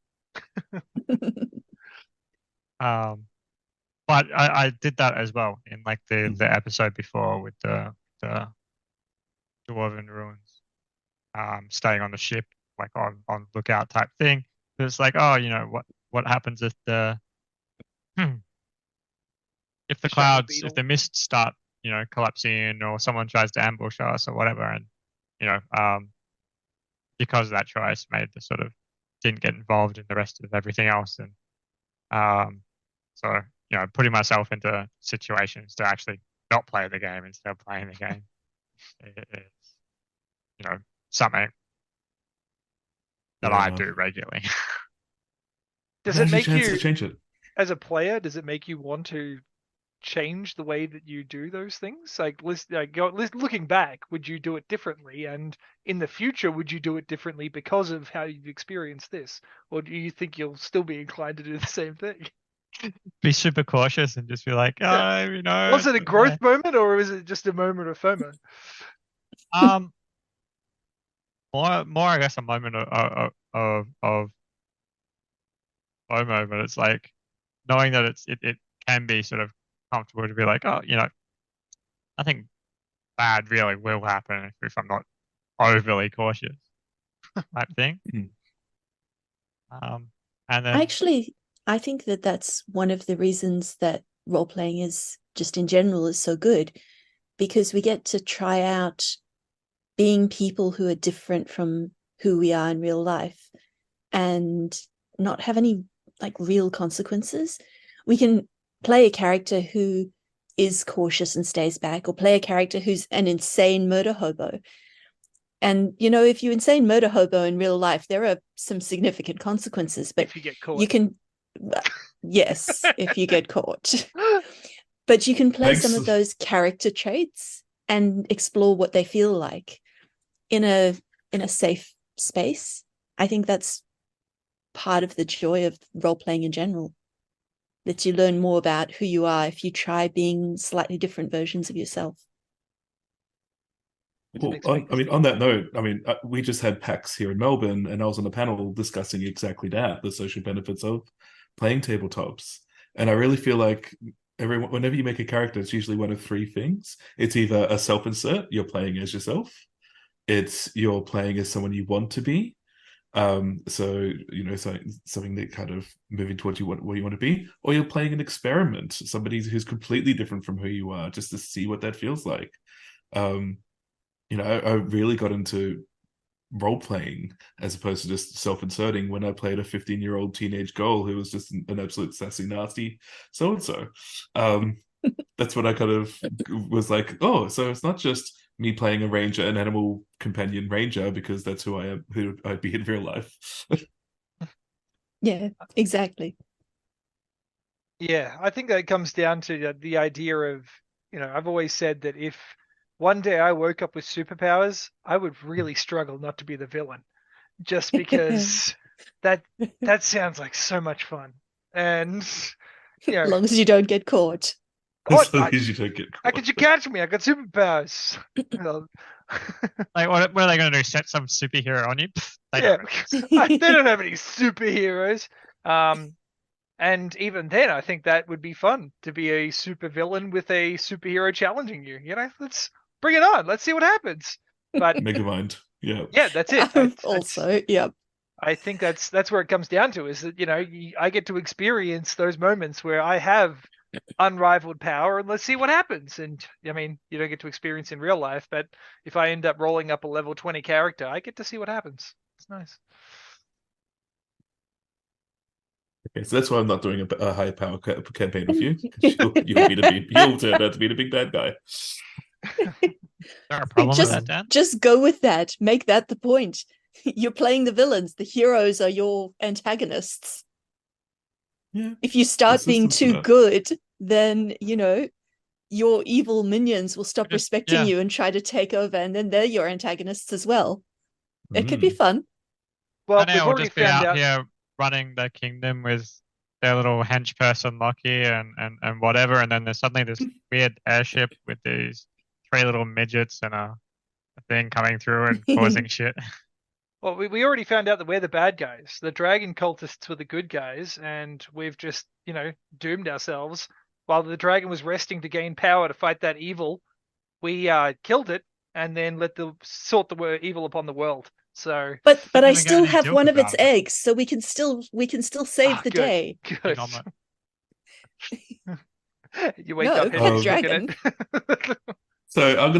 But I did that as well in like the episode before with the Dwarven ruins. Staying on the ship, like on lookout type thing. It's like, oh, what happens if the clouds, if the mists start, collapsing, or someone tries to ambush us or whatever, and because of that choice, made the sort of didn't get involved in the rest of everything else, and so putting myself into situations to actually not play the game instead of playing the game is something that I do regularly. Does it make you to change it as a player? Does it make you want to change the way that you do those things? Like, looking back, would you do it differently? And in the future, would you do it differently because of how you've experienced this? Or do you think you'll still be inclined to do the same thing? Be super cautious and just be like, Was it a growth moment or was it just a moment of FOMO? More, I guess, a moment of FOMO, but it's like knowing that it can be sort of comfortable to be like, oh, nothing bad really will happen if I'm not overly cautious, type thing. And then I think that that's one of the reasons that role playing is just in general is so good, because we get to try out being people who are different from who we are in real life and not have any like real consequences. We can play a character who is cautious and stays back, or play a character who's an insane murder hobo. And, if you insane murder hobo in real life, there are some significant consequences, but if you get caught, you can, yes, if you get caught, but you can play some of those character traits and explore what they feel like in a safe space. I think that's part of the joy of role playing in general, that you learn more about who you are if you try being slightly different versions of yourself. Well, on that note, we just had PAX here in Melbourne, and I was on a panel discussing exactly that, the social benefits of playing tabletops. And I really feel like whenever you make a character, it's usually one of three things. It's either a self-insert, you're playing as yourself. It's you're playing as someone you want to be. Something that kind of moving towards where you want to be, or you're playing an experiment, somebody who's completely different from who you are, just to see what that feels like. I really got into role playing as opposed to just self-inserting when I played a 15-year-old teenage girl who was just an absolute sassy, nasty so-and-so. That's what I kind of was like, oh, so it's not just me playing a ranger, an animal companion ranger, because that's who I am, who I'd be in real life. Yeah, exactly. Yeah, I think that comes down to the idea of, I've always said that if one day I woke up with superpowers, I would really struggle not to be the villain, just because that that sounds like so much fun. And you As know, long as you don't get caught. what? As long as you don't get How caught. could you catch me? I got superpowers. Well, Like, what are they going to do? Set some superhero on you? Pfft, they yeah, don't. they don't have any superheroes. And even then, I think that would be fun to be a super villain with a superhero challenging you. Let's bring it on. Let's see what happens. But Megamind. Yeah. yeah, that's it. Also, yeah. I think that's where it comes down to, is that I get to experience those moments where I have unrivaled power, and let's see what happens. And I mean, you don't get to experience in real life, but if I end up rolling up a level 20 character, I get to see what happens. It's nice. Okay, so that's why I'm not doing a high power campaign with you. You'll turn out to be the big bad guy. Is there a problem with that, Dan? Just go with that. Make that the point. You're playing the villains. The heroes are your antagonists. Yeah. If you start being too that. good, then, your evil minions will stop respecting yeah. you and try to take over, and then they're your antagonists as well. It could be fun. Well, And we've they'll already just be found out out. here running their kingdom with their little hench person Loki and whatever, and then there's suddenly this weird airship with these 3 little midgets and a thing coming through and causing shit. Well, we already found out that we're the bad guys. The dragon cultists were the good guys, and we've just, doomed ourselves. While the dragon was resting to gain power to fight that evil, we killed it and then sought the evil upon the world. So, but I Didn't get still any have milk one of its about it. eggs, so we can still save the good, day. good. Omelet. You wake No, up for and the look at dragon. it. So I'm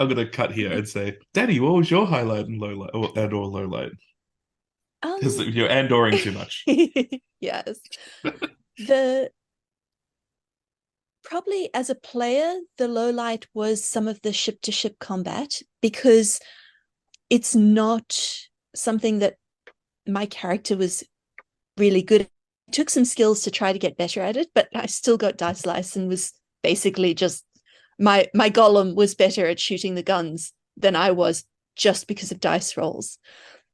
gonna cut here and say, Danny, what was your highlight and low light, or low light? Because you're Andoring too much. Yes. The probably as a player, the low light was some of the ship to ship combat, because it's not something that my character was really good at. It took some skills to try to get better at it, but I still got dice slice and was basically just my golem was better at shooting the guns than I was, just because of dice rolls.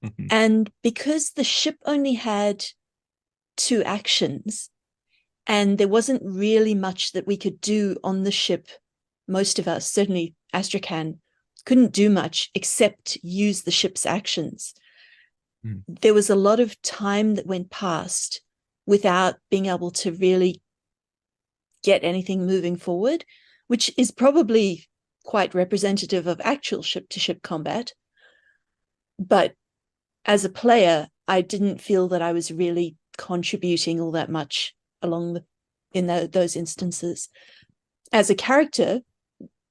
Mhm. And because the ship only had 2 actions and there wasn't really much that we could do on the ship, most of us, certainly Astrakhan, couldn't do much except use the ship's actions. There was a lot of time that went past without being able to really get anything moving forward, which is probably quite representative of actual ship-to-ship combat. But as a player, I didn't feel that I was really contributing all that much in those instances. As a character,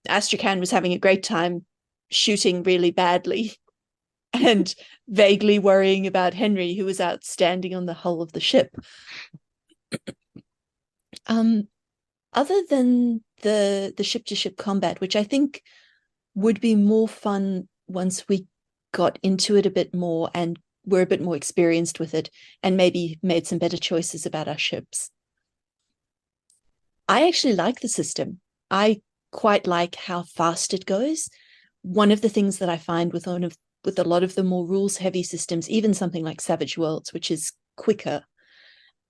Astrakhan was having a great time shooting really badly and vaguely worrying about Henry, who was out standing on the hull of the ship. Other than the ship-to-ship combat, which I think would be more fun once we got into it a bit more and were a bit more experienced with it and maybe made some better choices about our ships. I actually like the system. I quite like how fast it goes. One of the things that I find with a lot of the more rules-heavy systems, even something like Savage Worlds, which is quicker,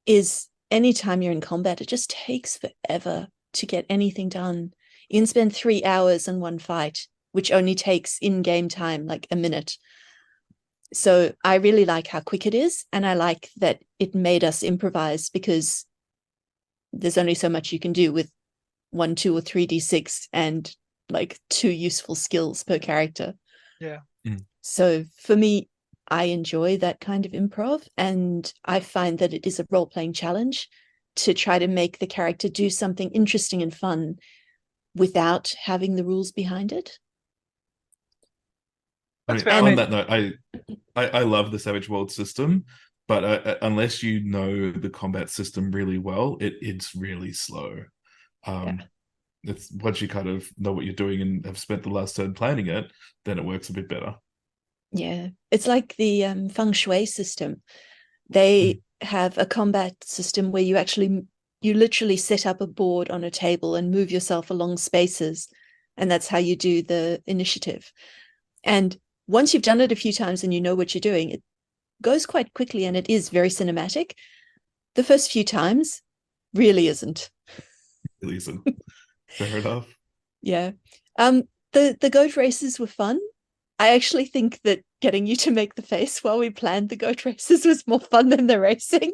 is anytime you're in combat, it just takes forever to get anything done. You can spend 3 hours in one fight, which only takes in-game time like a minute. So I really like how quick it is, and I like that it made us improvise, because there's only so much you can do with 1, 2, or 3d6 and like 2 useful skills per character. Yeah. So for me, I enjoy that kind of improv, and I find that it is a role-playing challenge to try to make the character do something interesting and fun without having the rules behind it. On that note, I love the Savage World system, but unless you know the combat system really well, it's really slow. It's once you kind of know what you're doing and have spent the last turn planning it, then it works a bit better. Yeah, it's like the feng shui system. They have a combat system where you literally set up a board on a table and move yourself along spaces, and that's how you do the initiative. And once you've done it a few times and you know what you're doing, it goes quite quickly and it is very cinematic. The first few times really isn't. Really isn't. Fair enough. Yeah. The goat races were fun. I actually think that getting you to make the face while we planned the goat races was more fun than the racing.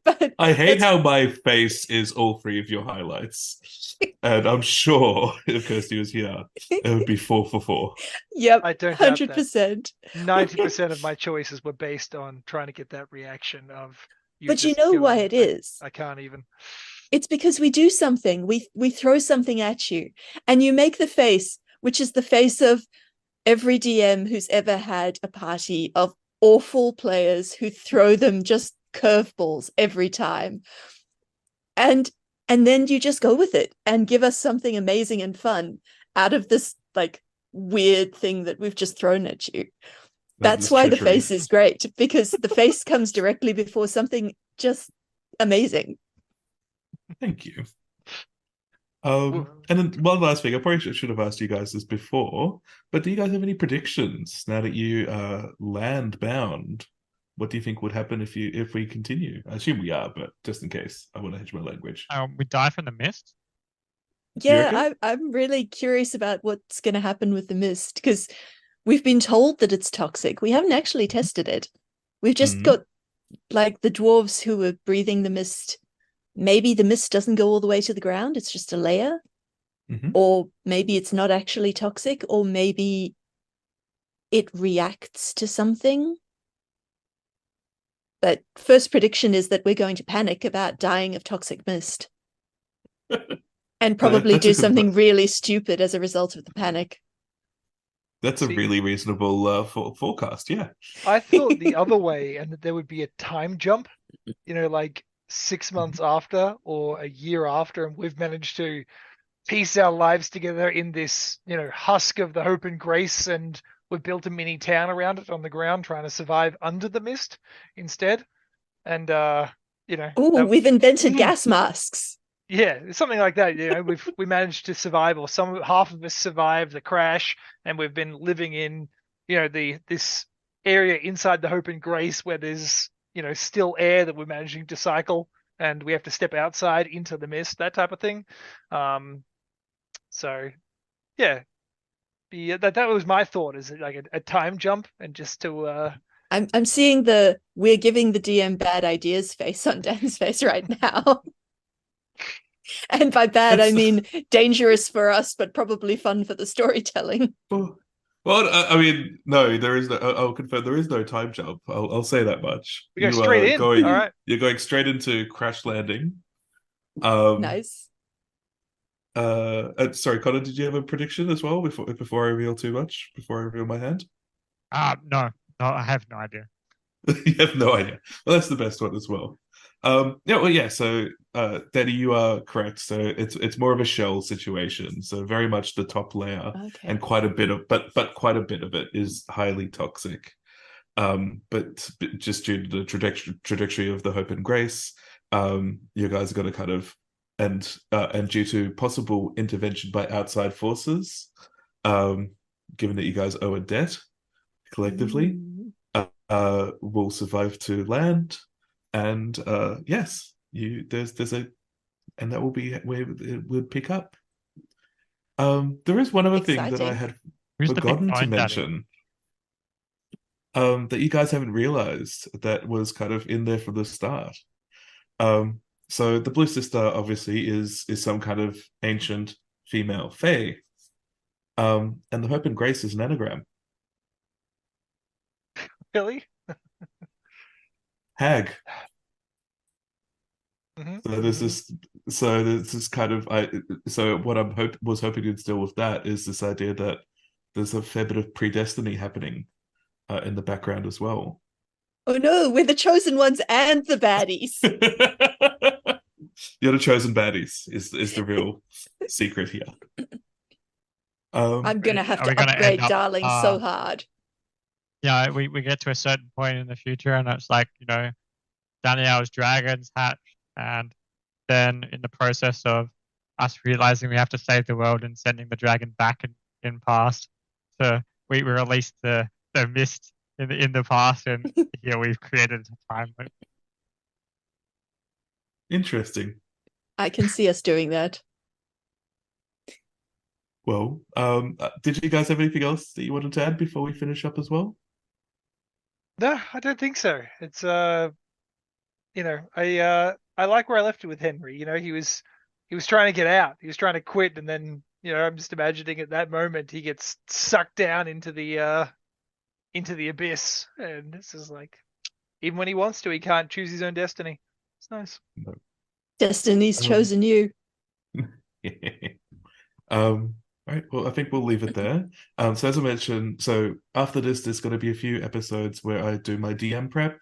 But I hate how my face is all three of your highlights. And I'm sure if Kirsty was here, it would be 4 for 4. Yep, I don't doubt that. 100%. 90% of my choices were based on trying to get that reaction of you. But you just know going, why it is? I can't even. It's because we do something. We throw something at you, and you make the face, which is the face of every DM who's ever had a party of awful players who throw them just curveballs every time. And then you just go with it and give us something amazing and fun out of this like weird thing that we've just thrown at you. That's why the face is great, because the face comes directly before something just amazing. Thank you. And then one last thing, I probably should have asked you guys this before, but do you guys have any predictions now that you are land bound? What do you think would happen if we continue? I assume we are, but just in case, I want to hedge my language. We die from the mist. Yeah, I'm really curious about what's going to happen with the mist, because we've been told that it's toxic. We haven't actually tested it. We've just got like the dwarves who were breathing the mist. Maybe the mist doesn't go all the way to the ground. It's just a layer. Or maybe it's not actually toxic, or maybe it reacts to something. But first prediction is that we're going to panic about dying of toxic mist. And probably do something really stupid as a result of the panic. That's a really reasonable forecast, yeah. I thought the other way, and that there would be a time jump, like 6 months after or a year after, and we've managed to piece our lives together in this, husk of the hope and grace, and we've built a mini town around it on the ground, trying to survive under the mist instead. And we've invented gas masks. Yeah, something like that. We managed to survive, or half of us survived the crash, and we've been living in this area inside the hope and grace where there's still air that we're managing to cycle, and we have to step outside into the mist, that type of thing. So yeah, that was my thought, is like a time jump, and just to I'm seeing we're giving the DM bad ideas face on Dan's face right now. And by bad, I mean dangerous for us, but probably fun for the storytelling. Well, I mean, no, there is no. I'll confirm there is no time jump. I'll say that much. We go straight in. All right. You're going straight into crash landing. Nice. Sorry, Connor, did you have a prediction as well before I reveal too much? Before I reveal my hand? No, I have no idea. You have no idea. Well, that's the best one as well. So Daddy, you are correct. So it's more of a shell situation. So very much the top layer, and quite a bit of quite a bit of it is highly toxic. But just due to the trajectory of the hope and grace, you guys are going to kind of and due to possible intervention by outside forces, given that you guys owe a debt collectively, will survive to land. And yes, there's a, and that will be where it would pick up. There is one other thing that I had forgotten to mention, that you guys haven't realized that was kind of in there from the start. So the Blue Sister obviously is some kind of ancient female fae, and the Hope and Grace is an anagram. Really? Hag. Mm-hmm. So this is kind of so what was hoping to instill with that is this idea that there's a fair bit of predestiny happening in the background as well. Oh no, we're the chosen ones and the baddies. You're the chosen baddies is the real secret here. I'm gonna have to upgrade Darling so hard. yeah, we get to a certain point in the future, and it's like, Danielle's dragons hatched, and then in the process of us realizing we have to save the world and sending the dragon back in past, we released the mist in the past, and here we've created a time loop. Interesting. I can see us doing that. Well, did you guys have anything else that you wanted to add before we finish up as well? No, I don't think so. It's I like where I left it with Henry. He was trying to get out. He was trying to quit, and then I'm just imagining at that moment he gets sucked down into the abyss, and this is like, even when he wants to, he can't choose his own destiny. It's nice. No. Destiny's chosen you. All right, well, I think we'll leave it there. So as I mentioned, so after this, there's going to be a few episodes where I do my DM prep.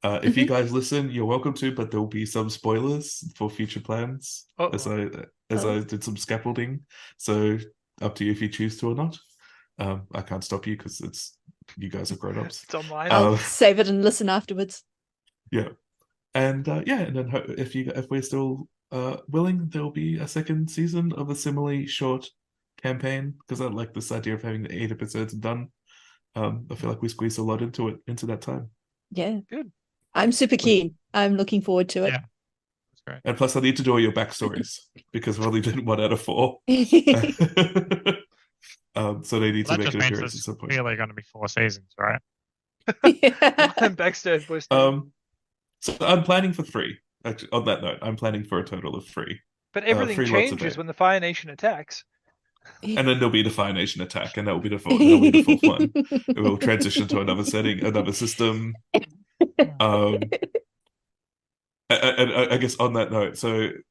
If you guys listen, you're welcome to, but there'll be some spoilers for future plans as I did some scaffolding. So up to you if you choose to or not. I can't stop you because you guys are grown-ups. It's online. I'll save it and listen afterwards. Yeah, and and then if we're still willing, there'll be a second season of a similarly short campaign, because I like this idea of having 8 episodes done. I feel like we squeeze a lot into that time. Yeah. Good. I'm super keen. I'm looking forward to it. Yeah. That's great. And plus I need to do all your backstories because I've only done 1 out of 4. So they need to make an appearance at some point. Clearly going to be 4 seasons, right? And backstage voice. So I'm planning for 3. Actually, on that note, I'm planning for a total of 3. But everything 3 lots of changes it. when the Fire Nation attacks. And then there'll be the Fire Nation attack, and that'll be the 4th one. It will transition to another setting, another system. And I guess on that note, so the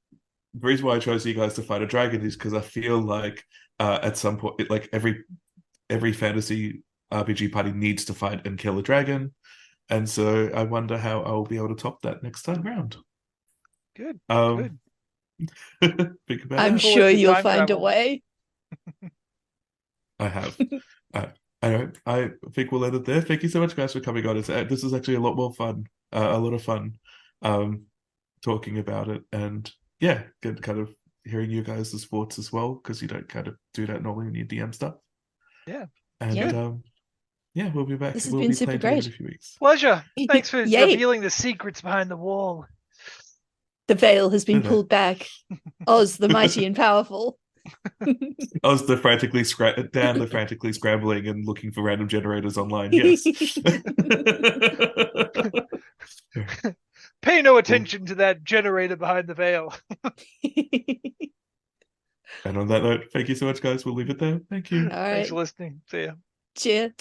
reason why I chose you guys to fight a dragon is because I feel like at some point, like every fantasy RPG party needs to fight and kill a dragon, and so I wonder how I'll be able to top that next time round. Good. Good. Think about I'm that. sure you'll Time find a travel. way. I have. I think we'll end it there. Thank you so much, guys, for coming on. This is actually a lot more fun, a lot of fun, talking about it, and yeah, good kind of hearing you guys' thoughts as well, because you don't kind of do that normally in your DM stuff. Yeah. And yeah, we'll be back. This has We'll been be super playing together great. in a few weeks. Pleasure. Thanks for Yay. revealing the secrets behind the wall. The veil has been No. pulled back. Oz, the mighty and powerful. Oz, the frantically scrambling and looking for random generators online. Yes. Pay no attention to that generator behind the veil. And on that note, thank you so much, guys. We'll leave it there. Thank you. All Thanks right. for listening. See ya. Cheers.